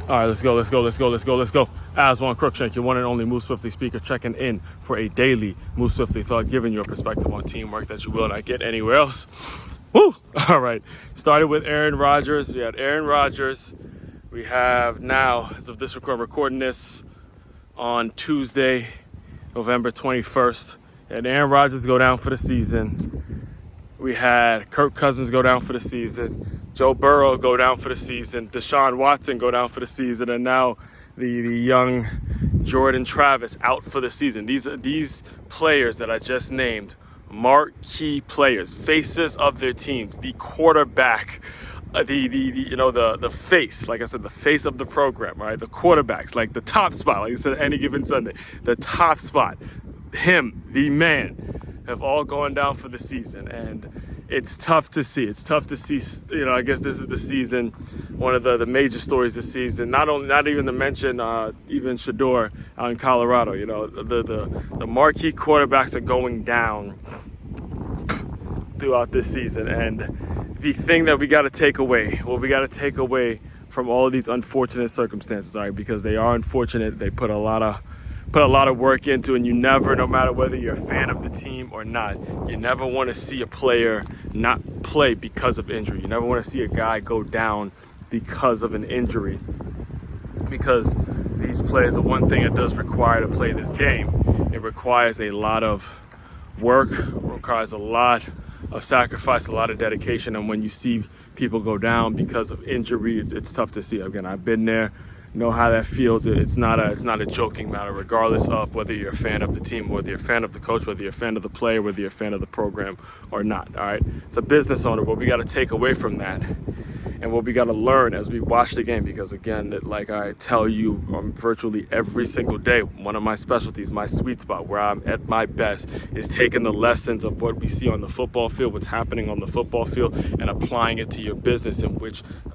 All right, let's go. Aswand Cruickshank, your one and only Move Swiftly speaker, checking in for a daily Move Swiftly thought, giving you a perspective on teamwork that you will not get anywhere else. Woo! All right, started with Aaron Rodgers. We had Aaron Rodgers. We have now, as of this recording this on Tuesday, November 21st, and Aaron Rodgers go down for the season. We had Kirk Cousins go down for the season. Joe Burrow go down for the season. Deshaun Watson go down for the season. And now the young Jordan Travis out for the season. These players that I just named, marquee players, faces of their teams, the quarterback, the face, like I said, the face of the program, right? The quarterbacks, like the top spot, like I said, any given Sunday, the top spot, him, the man, have all gone down for the season. And it's tough to see. I guess this is the season, one of the major stories this season. Not even to mention even Shador out in Colorado. The marquee quarterbacks are going down throughout this season. And the thing that we got to take away, from all of these unfortunate circumstances, all right, because they are unfortunate. They put a lot of work into, and no matter whether you're a fan of the team or not, you never want to see a player not play because of injury. You never want to see a guy go down because of an injury, because these players, the one thing it does require to play this game, it requires a lot of work, requires a lot of sacrifice, a lot of dedication. And when you see people go down because of injury, it's tough to see. Again, I've been there, know how that feels. It's not a joking matter, regardless of whether you're a fan of the team, whether you're a fan of the coach, whether you're a fan of the player, whether you're a fan of the program or not. All right, it's a business owner. What we got to take away from that, and what we got to learn as we watch the game, because again, like I tell you virtually every single day, one of my specialties, my sweet spot, where I'm at my best, is taking the lessons of what we see on the football field, what's happening on the football field, and applying it to your business,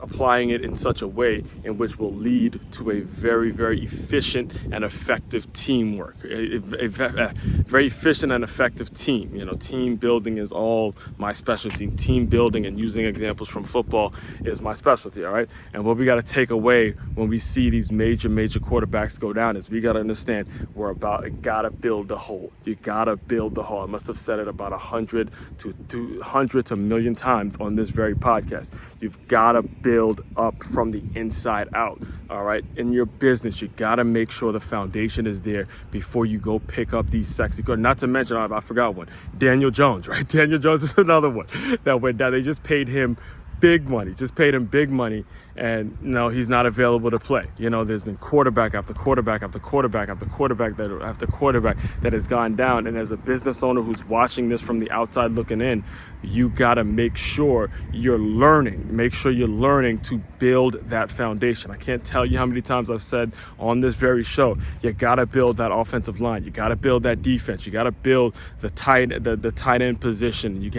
applying it in such a way in which will lead to a very, very efficient and effective teamwork, a very efficient and effective team. Team building is all my specialty. Team building and using examples from football is my specialty, all right? And what we got to take away when we see these major quarterbacks go down is we got to understand got to build the whole. You got to build the whole. I must have said it about 100 to 200 to a million times on this very podcast. You've got to build up from the inside out, all right? In your business, you got to make sure the foundation is there before you go pick up these sexy quarterbacks. Not to mention, I forgot one, Daniel Jones, right? Daniel Jones is another one that went down. They just paid him big money, and no, he's not available to play. There's been quarterback after quarterback that has gone down. And as a business owner who's watching this from the outside looking in, you got to make sure you're learning to build that foundation. I can't tell you how many times I've said on this very show, you got to build that offensive line. You got to build that defense. You got to build the tight end position. You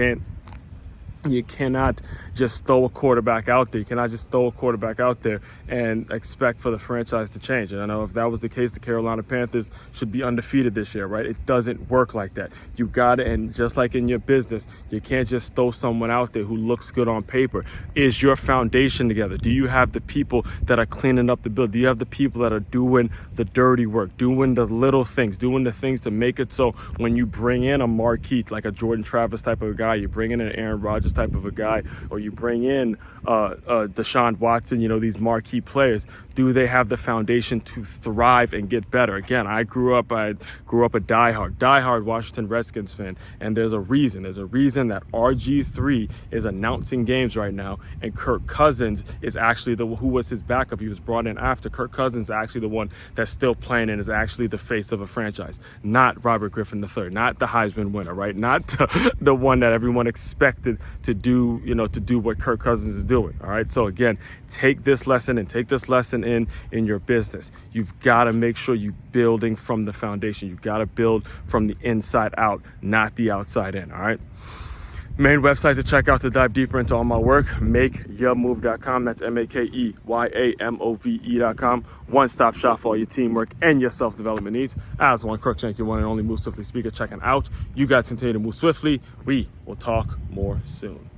cannot just throw a quarterback out there. You cannot just throw a quarterback out there and expect for the franchise to change. And I know if that was the case, the Carolina Panthers should be undefeated this year, right? It doesn't work like that. You got to, and just like in your business, you can't just throw someone out there who looks good on paper. Is your foundation together? Do you have the people that are cleaning up the building? Do you have the people that are doing the dirty work, doing the little things, doing the things to make it so when you bring in a marquee, like a Jordan Travis type of a guy, you bring in an Aaron Rodgers type of a guy, or you bring in Deshaun Watson, these marquee players, do they have the foundation to thrive and get better? Again, I grew up a diehard Washington Redskins fan, and there's a reason that RG3 is announcing games right now, and Kirk Cousins is actually who was his backup. He was brought in after. Kirk Cousins is actually the one that's still playing and is actually the face of a franchise, not Robert Griffin III, not the Heisman winner, right? Not the one that everyone expected to do what Kirk Cousins is doing. All right. So again, take this lesson in your business. You've got to make sure you're building from the foundation. You've got to build from the inside out, not the outside in. All right. Main website to check out to dive deeper into all my work, makeyourmove.com. That's makeyourmove.com. One-stop shop for all your teamwork and your self-development needs. Aswand Cruickshank, your one and only Move Swiftly speaker, checking out. You guys continue to move swiftly. We will talk more soon.